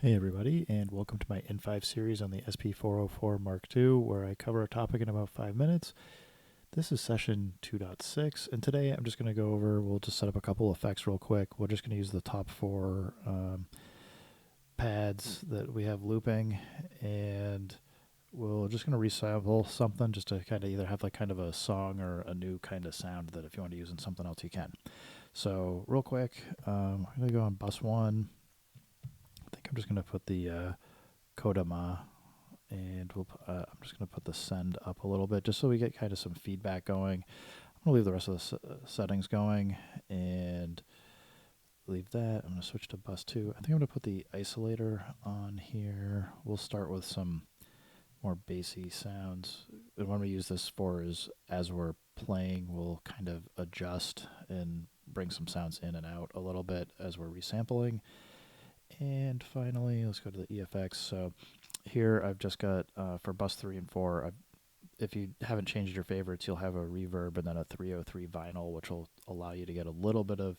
Hey everybody, and welcome to my N5 series on the SP404 Mark II, where I cover a topic in about 5 minutes. This is session 2.6, and today I'm just going to go over, we'll just set up a couple effects real quick. We're just going to use the top four pads that we have looping, and we're just going to resample something just to kind of either have like kind of a song or a new kind of sound that if you want to use in something else you can. So real quick, I'm going to go on bus 1. I think I'm just going to put the Kodama, and I'm just going to put the send up a little bit just so we get kind of some feedback going. I'm going to leave the rest of the settings going and leave that. I'm going to switch to bus 2. I think I'm going to put the Isolator on here. We'll start with some more bassy sounds. And what we use this for is as we're playing, we'll kind of adjust and bring some sounds in and out a little bit as we're resampling. And finally, let's go to the EFX. So here I've just got, for bus 3 and 4, if you haven't changed your favorites, you'll have a reverb and then a 303 vinyl, which will allow you to get a little bit of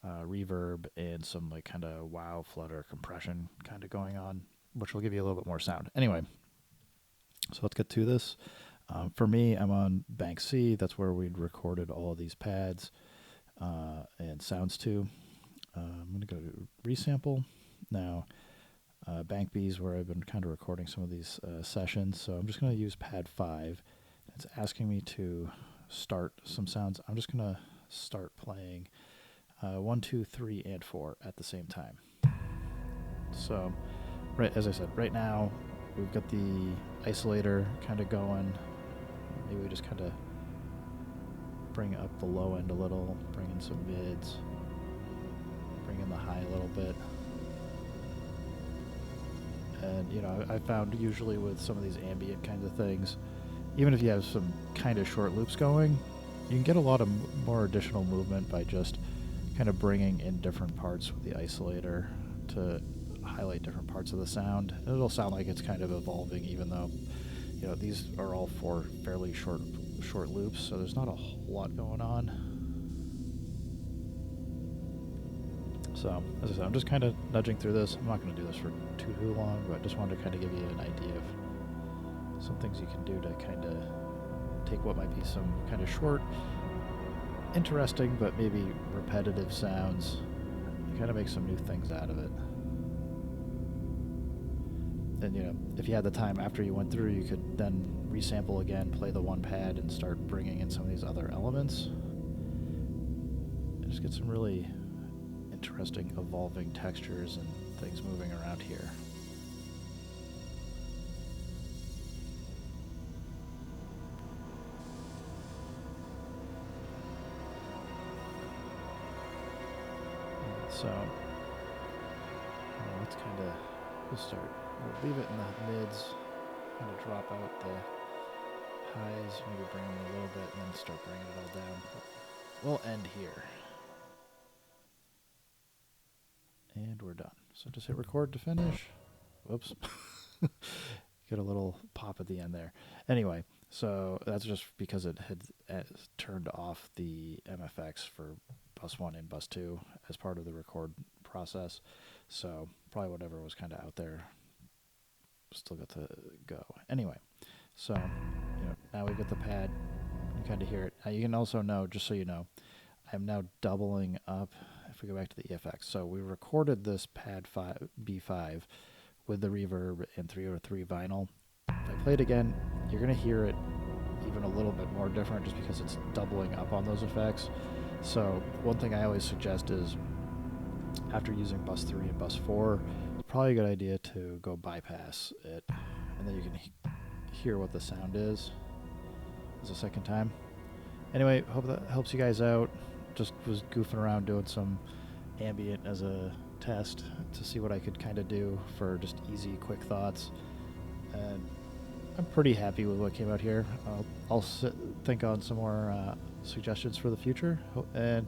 reverb and some like kind of wow, flutter, compression kind of going on, which will give you a little bit more sound. Anyway, so let's get to this. For me, I'm on bank C. That's where we'd recorded all of these pads and sounds to. I'm going to go to resample. Now, bank B is where I've been kind of recording some of these sessions. So I'm just going to use pad 5. It's asking me to start some sounds. I'm just going to start playing 1, 2, 3, and 4 at the same time. So, right as I said, right now we've got the Isolator kind of going. Maybe we just kind of bring up the low end a little, bring in some mids. Bring in the high a little bit. And, you know, I found usually with some of these ambient kinds of things, even if you have some kind of short loops going, you can get a lot of more additional movement by just kind of bringing in different parts with the Isolator to highlight different parts of the sound. And it'll sound like it's kind of evolving, even though, you know, these are all four fairly short loops, so there's not a whole lot going on. So, as I said, I'm just kind of nudging through this. I'm not going to do this for too long, but I just wanted to kind of give you an idea of some things you can do to kind of take what might be some kind of short, interesting, but maybe repetitive sounds and kind of make some new things out of it. And, you know, if you had the time after you went through, you could then resample again, play the one pad, and start bringing in some of these other elements. And just get some really interesting evolving textures and things moving around here. So let's kind of, we'll leave it in the mids, kind of drop out the highs, maybe bring them a little bit, and then start bringing it all down. But we'll end here. And we're done. So just hit record to finish. Whoops. Get a little pop at the end there. Anyway, so that's just because it had turned off the MFX for bus 1 and bus 2 as part of the record process. So probably whatever was kind of out there still got to go. Anyway, so you know, now we've got the pad. You kind of hear it. Now you can also know, just so you know, I'm now doubling up. If we go back to the EFX, so we recorded this pad B5 with the reverb and 303 vinyl. If I play it again, you're going to hear it even a little bit more different just because it's doubling up on those effects. So one thing I always suggest is after using bus 3 and bus 4, it's probably a good idea to go bypass it, and then you can hear what the sound is as a second time. Anyway, hope that helps you guys out. Just was goofing around doing some ambient as a test to see what I could kind of do for just easy, quick thoughts. And I'm pretty happy with what came out here. I'll think on some more suggestions for the future and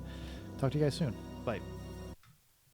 talk to you guys soon. Bye.